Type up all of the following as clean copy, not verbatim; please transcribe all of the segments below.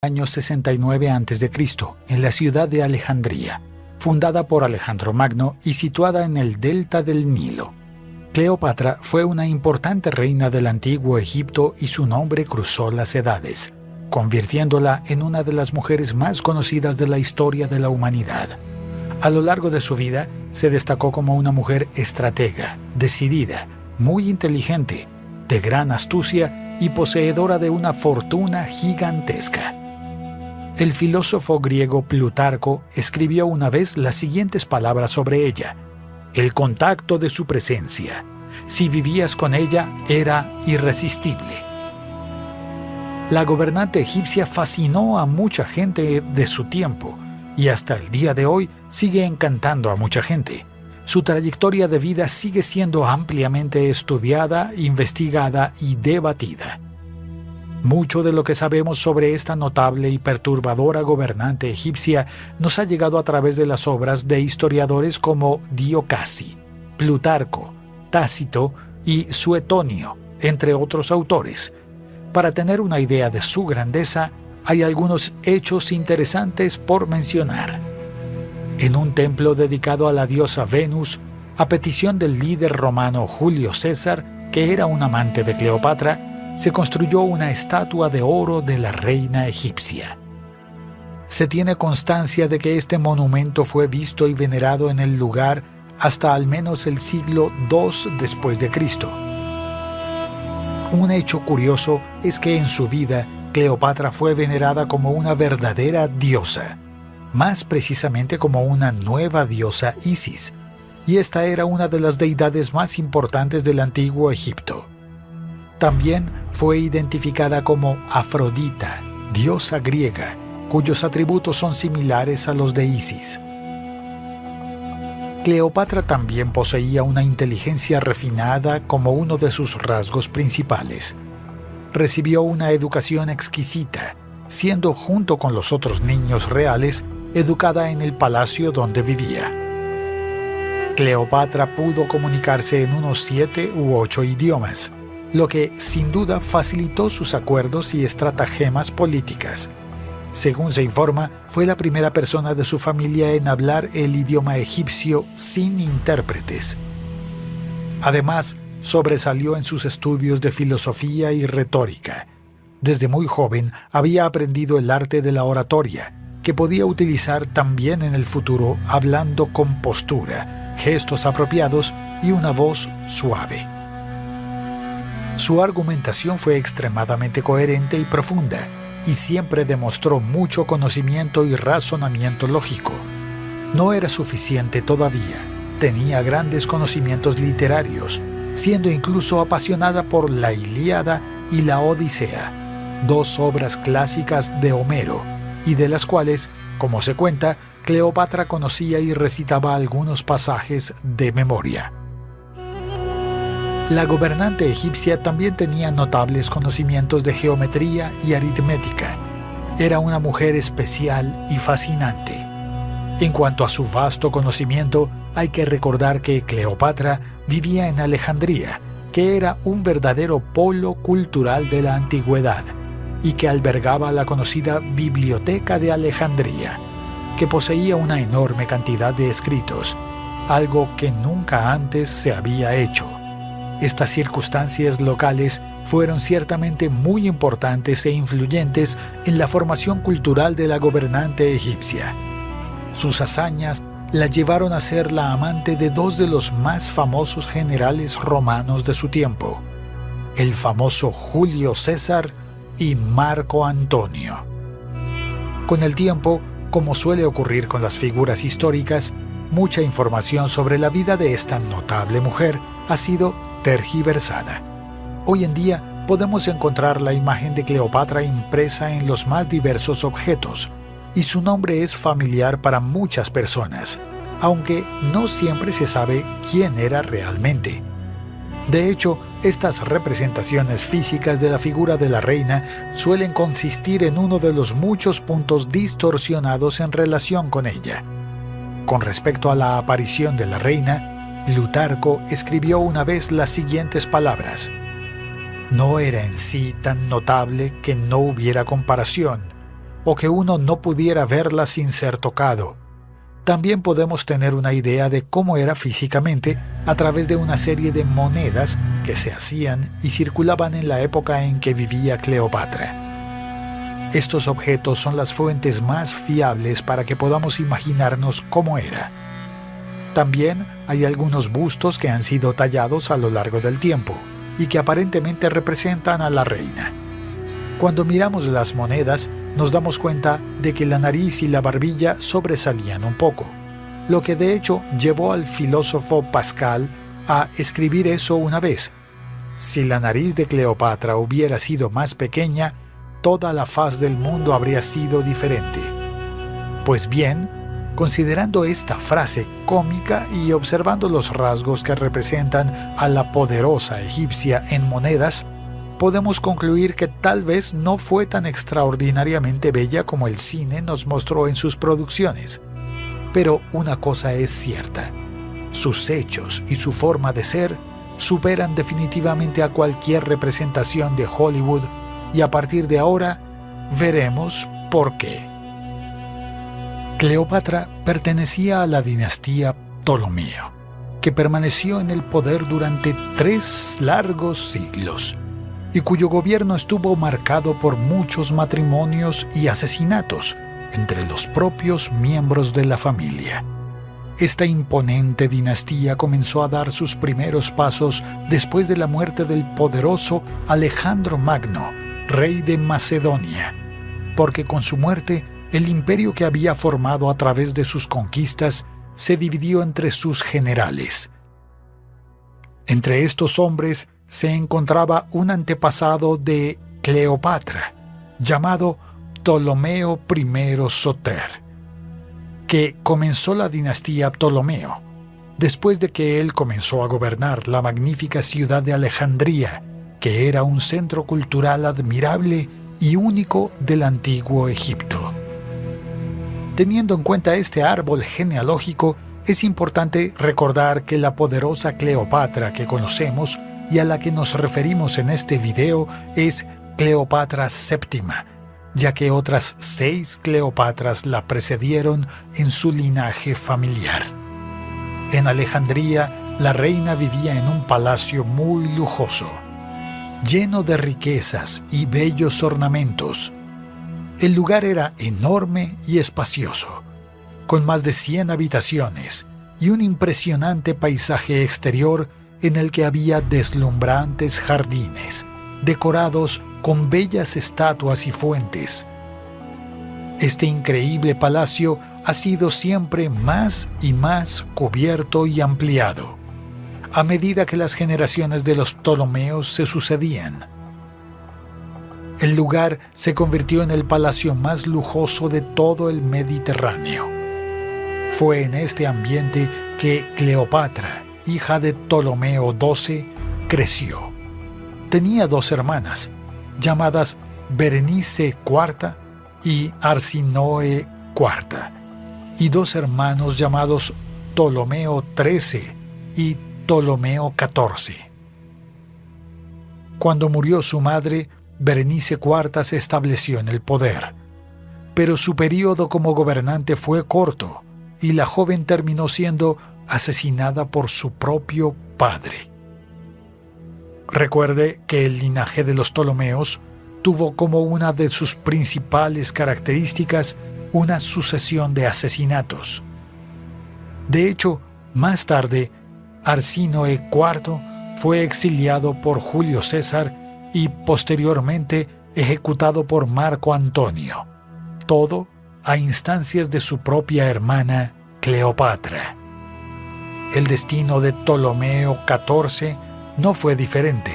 año 69 a.C., en la ciudad de Alejandría, fundada por Alejandro Magno y situada en el delta del Nilo. Cleopatra fue una importante reina del antiguo Egipto y su nombre cruzó las edades, convirtiéndola en una de las mujeres más conocidas de la historia de la humanidad. A lo largo de su vida, se destacó como una mujer estratega, decidida, muy inteligente, de gran astucia y poseedora de una fortuna gigantesca. El filósofo griego Plutarco escribió una vez las siguientes palabras sobre ella: el contacto de su presencia, si vivías con ella, era irresistible. La gobernante egipcia fascinó a mucha gente de su tiempo y hasta el día de hoy sigue encantando a mucha gente. Su trayectoria de vida sigue siendo ampliamente estudiada, investigada y debatida. Mucho de lo que sabemos sobre esta notable y perturbadora gobernante egipcia nos ha llegado a través de las obras de historiadores como Dio Cassi, Plutarco, Tácito y Suetonio, entre otros autores. Para tener una idea de su grandeza, hay algunos hechos interesantes por mencionar. En un templo dedicado a la diosa Venus, a petición del líder romano Julio César, que era un amante de Cleopatra, se construyó una estatua de oro de la reina egipcia. Se tiene constancia de que este monumento fue visto y venerado en el lugar hasta al menos el siglo II después de Cristo. Un hecho curioso es que en su vida Cleopatra fue venerada como una verdadera diosa, más precisamente como una nueva diosa Isis, y esta era una de las deidades más importantes del antiguo Egipto. También fue identificada como Afrodita, diosa griega, cuyos atributos son similares a los de Isis. Cleopatra también poseía una inteligencia refinada como uno de sus rasgos principales. Recibió una educación exquisita, siendo junto con los otros niños reales educada en el palacio donde vivía. Cleopatra pudo comunicarse en unos 7 u 8 idiomas, lo que sin duda facilitó sus acuerdos y estratagemas políticas. Según se informa, fue la primera persona de su familia en hablar el idioma egipcio sin intérpretes. Además, sobresalió en sus estudios de filosofía y retórica. Desde muy joven había aprendido el arte de la oratoria, que podía utilizar también en el futuro hablando con postura, gestos apropiados y una voz suave. Su argumentación fue extremadamente coherente y profunda, y siempre demostró mucho conocimiento y razonamiento lógico. No era suficiente todavía, tenía grandes conocimientos literarios, siendo incluso apasionada por la Ilíada y la Odisea, 2 obras clásicas de Homero, y de las cuales, como se cuenta, Cleopatra conocía y recitaba algunos pasajes de memoria. La gobernante egipcia también tenía notables conocimientos de geometría y aritmética. Era una mujer especial y fascinante. En cuanto a su vasto conocimiento, hay que recordar que Cleopatra vivía en Alejandría, que era un verdadero polo cultural de la antigüedad, y que albergaba la conocida Biblioteca de Alejandría, que poseía una enorme cantidad de escritos, algo que nunca antes se había hecho. Estas circunstancias locales fueron ciertamente muy importantes e influyentes en la formación cultural de la gobernante egipcia. Sus hazañas la llevaron a ser la amante de 2 de los más famosos generales romanos de su tiempo, el famoso Julio César y Marco Antonio. Con el tiempo, como suele ocurrir con las figuras históricas, mucha información sobre la vida de esta notable mujer ha sido tergiversada. Hoy en día podemos encontrar la imagen de Cleopatra impresa en los más diversos objetos, y su nombre es familiar para muchas personas, aunque no siempre se sabe quién era realmente. De hecho, estas representaciones físicas de la figura de la reina suelen consistir en uno de los muchos puntos distorsionados en relación con ella. Con respecto a la aparición de la reina, Plutarco escribió una vez las siguientes palabras: «No era en sí tan notable que no hubiera comparación, o que uno no pudiera verla sin ser tocado. También podemos tener una idea de cómo era físicamente a través de una serie de monedas que se hacían y circulaban en la época en que vivía Cleopatra. Estos objetos son las fuentes más fiables para que podamos imaginarnos cómo era. También hay algunos bustos que han sido tallados a lo largo del tiempo y que aparentemente representan a la reina. Cuando miramos las monedas, nos damos cuenta de que la nariz y la barbilla sobresalían un poco, lo que de hecho llevó al filósofo Pascal a escribir eso una vez. Si la nariz de Cleopatra hubiera sido más pequeña, toda la faz del mundo habría sido diferente. Pues bien, considerando esta frase cómica y observando los rasgos que representan a la poderosa egipcia en monedas, podemos concluir que tal vez no fue tan extraordinariamente bella como el cine nos mostró en sus producciones. Pero una cosa es cierta: sus hechos y su forma de ser superan definitivamente a cualquier representación de Hollywood, y a partir de ahora veremos por qué. Cleopatra pertenecía a la dinastía Ptolomeo, que permaneció en el poder durante 3 largos siglos, y cuyo gobierno estuvo marcado por muchos matrimonios y asesinatos entre los propios miembros de la familia. Esta imponente dinastía comenzó a dar sus primeros pasos después de la muerte del poderoso Alejandro Magno, rey de Macedonia, porque con su muerte el imperio que había formado a través de sus conquistas se dividió entre sus generales. Entre estos hombres se encontraba un antepasado de Cleopatra, llamado Ptolomeo I Soter, que comenzó la dinastía Ptolomeo, después de que él comenzó a gobernar la magnífica ciudad de Alejandría, que era un centro cultural admirable y único del antiguo Egipto. Teniendo en cuenta este árbol genealógico, es importante recordar que la poderosa Cleopatra que conocemos y a la que nos referimos en este video es Cleopatra VII, ya que otras 6 Cleopatras la precedieron en su linaje familiar. En Alejandría, la reina vivía en un palacio muy lujoso, lleno de riquezas y bellos ornamentos. El lugar era enorme y espacioso, con más de 100 habitaciones y un impresionante paisaje exterior en el que había deslumbrantes jardines, decorados con bellas estatuas y fuentes. Este increíble palacio ha sido siempre más y más cubierto y ampliado, a medida que las generaciones de los Ptolomeos se sucedían. El lugar se convirtió en el palacio más lujoso de todo el Mediterráneo. Fue en este ambiente que Cleopatra, hija de Ptolomeo XII, creció. Tenía 2 hermanas, llamadas Berenice IV y Arsinoe IV, y 2 hermanos llamados Ptolomeo XIII y Ptolomeo XIV. Cuando murió su madre, Berenice IV se estableció en el poder, pero su período como gobernante fue corto y la joven terminó siendo asesinada por su propio padre. Recuerde que el linaje de los Ptolomeos tuvo como una de sus principales características una sucesión de asesinatos. De hecho, más tarde, Arsinoe IV fue exiliado por Julio César y posteriormente ejecutado por Marco Antonio, todo a instancias de su propia hermana Cleopatra. El destino de Ptolomeo XIV no fue diferente.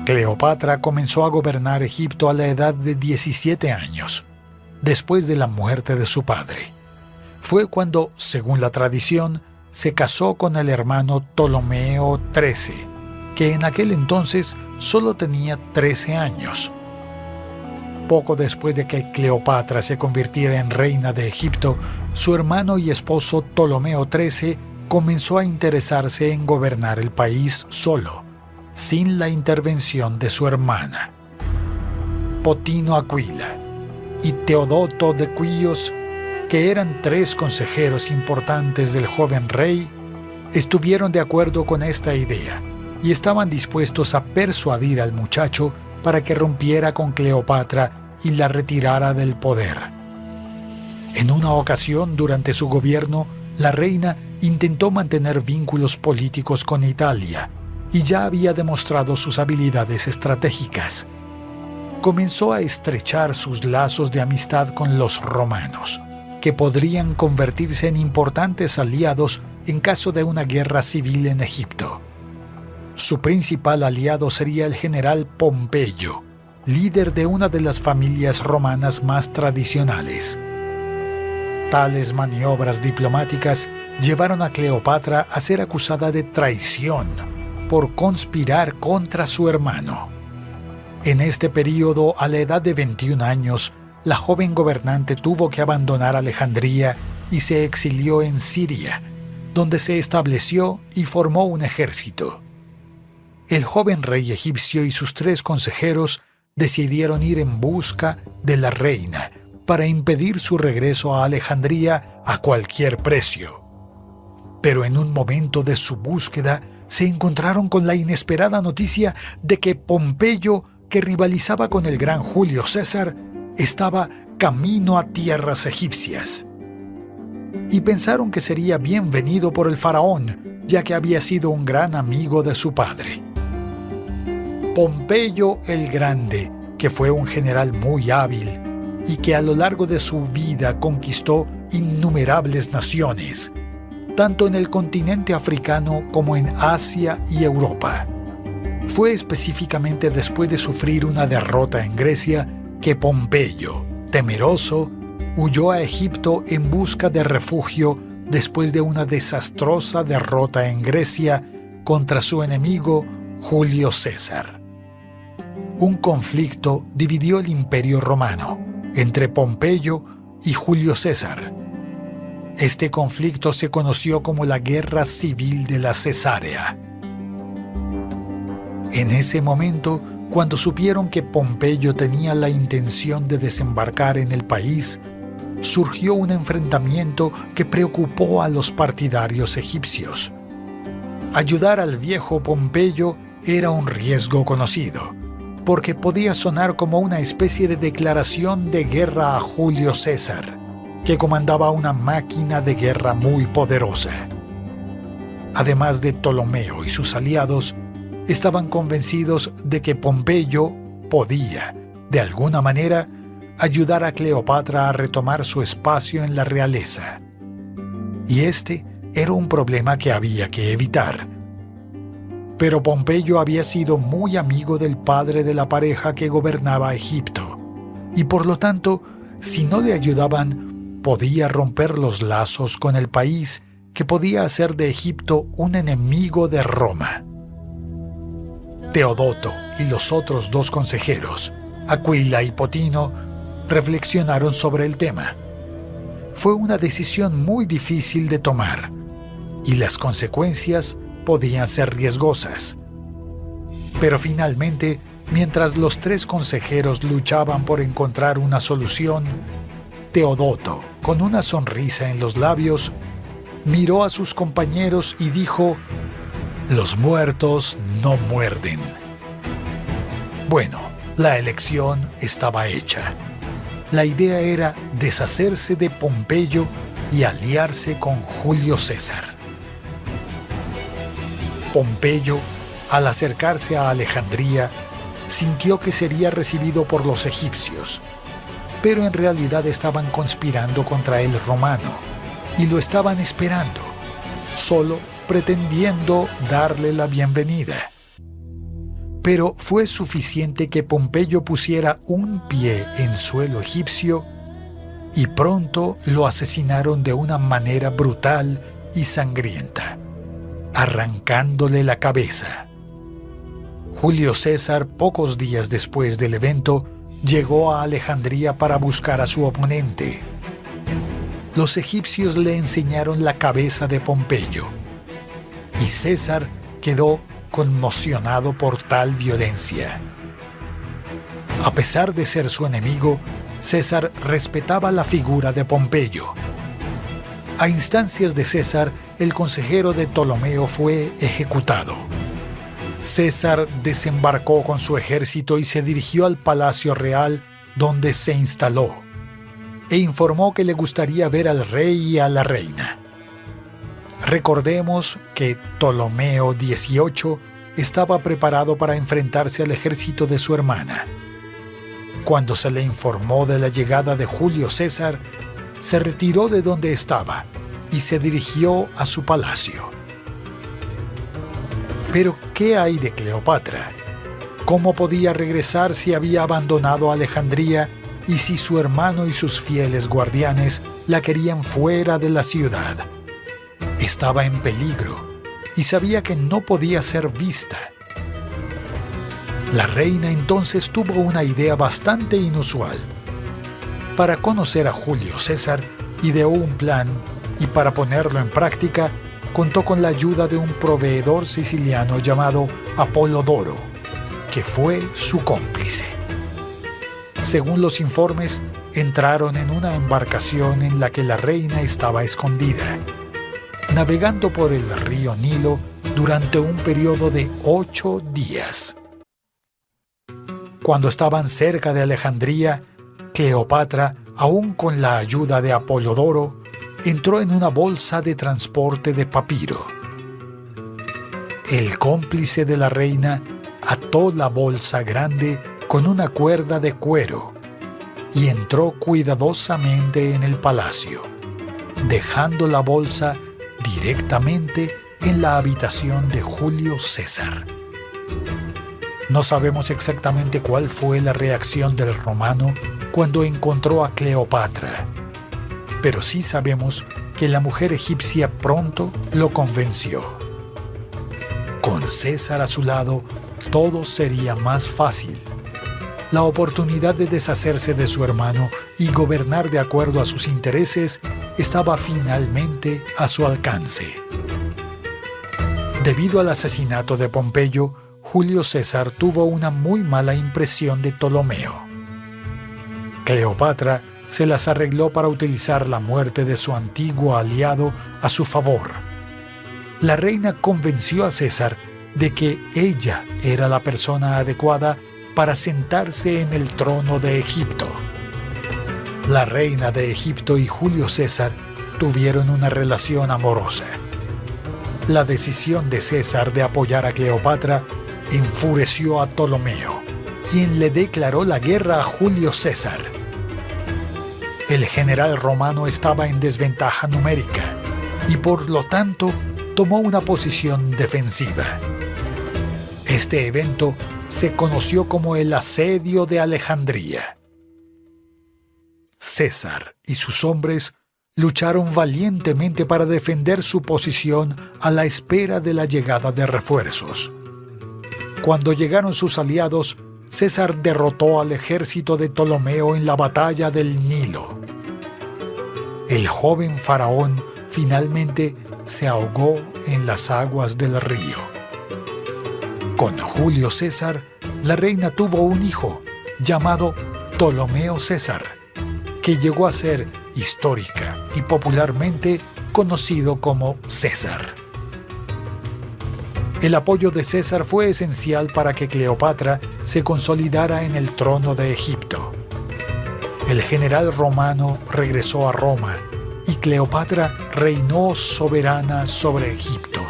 Cleopatra comenzó a gobernar Egipto a la edad de 17 años, después de la muerte de su padre. Fue cuando, según la tradición, se casó con el hermano Ptolomeo XIII, que en aquel entonces solo tenía 13 años. Poco después de que Cleopatra se convirtiera en reina de Egipto, su hermano y esposo Ptolomeo XIII comenzó a interesarse en gobernar el país solo, sin la intervención de su hermana. Potino Aquila y Teodoto de Quíos, que eran 3 consejeros importantes del joven rey, estuvieron de acuerdo con esta idea y estaban dispuestos a persuadir al muchacho para que rompiera con Cleopatra y la retirara del poder. En una ocasión, durante su gobierno, la reina intentó mantener vínculos políticos con Italia y ya había demostrado sus habilidades estratégicas. Comenzó a estrechar sus lazos de amistad con los romanos, que podrían convertirse en importantes aliados en caso de una guerra civil en Egipto. Su principal aliado sería el general Pompeyo, líder de una de las familias romanas más tradicionales. Tales maniobras diplomáticas llevaron a Cleopatra a ser acusada de traición por conspirar contra su hermano. En este período, a la edad de 21 años, la joven gobernante tuvo que abandonar Alejandría y se exilió en Siria, donde se estableció y formó un ejército. El joven rey egipcio y sus 3 consejeros decidieron ir en busca de la reina para impedir su regreso a Alejandría a cualquier precio. Pero en un momento de su búsqueda se encontraron con la inesperada noticia de que Pompeyo, que rivalizaba con el gran Julio César, estaba camino a tierras egipcias. Y pensaron que sería bienvenido por el faraón, ya que había sido un gran amigo de su padre. Pompeyo el Grande, que fue un general muy hábil y que a lo largo de su vida conquistó innumerables naciones, tanto en el continente africano como en Asia y Europa. Fue específicamente después de sufrir una derrota en Grecia que Pompeyo, temeroso, huyó a Egipto en busca de refugio después de una desastrosa derrota en Grecia contra su enemigo Julio César. Un conflicto dividió el Imperio Romano entre Pompeyo y Julio César. Este conflicto se conoció como la Guerra Civil de la Cesarea. En ese momento, cuando supieron que Pompeyo tenía la intención de desembarcar en el país, surgió un enfrentamiento que preocupó a los partidarios egipcios. Ayudar al viejo Pompeyo era un riesgo conocido, porque podía sonar como una especie de declaración de guerra a Julio César, que comandaba una máquina de guerra muy poderosa. Además de Ptolomeo y sus aliados, estaban convencidos de que Pompeyo podía, de alguna manera, ayudar a Cleopatra a retomar su espacio en la realeza. Y este era un problema que había que evitar. Pero Pompeyo había sido muy amigo del padre de la pareja que gobernaba Egipto, y por lo tanto, si no le ayudaban, podía romper los lazos con el país que podía hacer de Egipto un enemigo de Roma. Teodoto y los otros 2 consejeros, Aquila y Potino, reflexionaron sobre el tema. Fue una decisión muy difícil de tomar, y las consecuencias podían ser riesgosas. Pero finalmente, mientras los 3 consejeros luchaban por encontrar una solución, Teodoto, con una sonrisa en los labios, miró a sus compañeros y dijo: «Los muertos no muerden». Bueno, la elección estaba hecha. La idea era deshacerse de Pompeyo y aliarse con Julio César. Pompeyo, al acercarse a Alejandría, sintió que sería recibido por los egipcios, pero en realidad estaban conspirando contra el romano y lo estaban esperando, solo pretendiendo darle la bienvenida. Pero fue suficiente que Pompeyo pusiera un pie en suelo egipcio y pronto lo asesinaron de una manera brutal y sangrienta, arrancándole la cabeza. Julio César, pocos días después del evento, llegó a Alejandría para buscar a su oponente. Los egipcios le enseñaron la cabeza de Pompeyo, y César quedó conmocionado por tal violencia. A pesar de ser su enemigo, César respetaba la figura de Pompeyo. A instancias de César, el consejero de Ptolomeo fue ejecutado. César desembarcó con su ejército y se dirigió al palacio real, donde se instaló, e informó que le gustaría ver al rey y a la reina. Recordemos que Ptolomeo XVIII estaba preparado para enfrentarse al ejército de su hermana. Cuando se le informó de la llegada de Julio César, se retiró de donde estaba y se dirigió a su palacio. Pero, ¿qué hay de Cleopatra? ¿Cómo podía regresar si había abandonado Alejandría y si su hermano y sus fieles guardianes la querían fuera de la ciudad? Estaba en peligro y sabía que no podía ser vista. La reina entonces tuvo una idea bastante inusual. Para conocer a Julio César, ideó un plan y para ponerlo en práctica, contó con la ayuda de un proveedor siciliano llamado Apolodoro, que fue su cómplice. Según los informes, entraron en una embarcación en la que la reina estaba escondida, navegando por el río Nilo durante un periodo de 8 días. Cuando estaban cerca de Alejandría, Cleopatra, aún con la ayuda de Apolodoro, entró en una bolsa de transporte de papiro. El cómplice de la reina ató la bolsa grande con una cuerda de cuero y entró cuidadosamente en el palacio, dejando la bolsa directamente en la habitación de Julio César. No sabemos exactamente cuál fue la reacción del romano cuando encontró a Cleopatra, pero sí sabemos que la mujer egipcia pronto lo convenció. Con César a su lado, todo sería más fácil. La oportunidad de deshacerse de su hermano y gobernar de acuerdo a sus intereses estaba finalmente a su alcance. Debido al asesinato de Pompeyo, Julio César tuvo una muy mala impresión de Ptolomeo. Cleopatra se las arregló para utilizar la muerte de su antiguo aliado a su favor. La reina convenció a César de que ella era la persona adecuada para sentarse en el trono de Egipto. La reina de Egipto y Julio César tuvieron una relación amorosa. La decisión de César de apoyar a Cleopatra enfureció a Ptolomeo, quien le declaró la guerra a Julio César. El general romano estaba en desventaja numérica y por lo tanto tomó una posición defensiva. Este evento se conoció como el Asedio de Alejandría. César y sus hombres lucharon valientemente para defender su posición a la espera de la llegada de refuerzos. Cuando llegaron sus aliados, César derrotó al ejército de Ptolomeo en la batalla del Nilo. El joven faraón finalmente se ahogó en las aguas del río. Con Julio César, la reina tuvo un hijo llamado Ptolomeo César, que llegó a ser histórica y popularmente conocido como César. El apoyo de César fue esencial para que Cleopatra se consolidara en el trono de Egipto. El general romano regresó a Roma y Cleopatra reinó soberana sobre Egipto.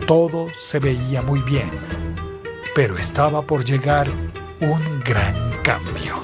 Todo se veía muy bien, pero estaba por llegar un gran cambio.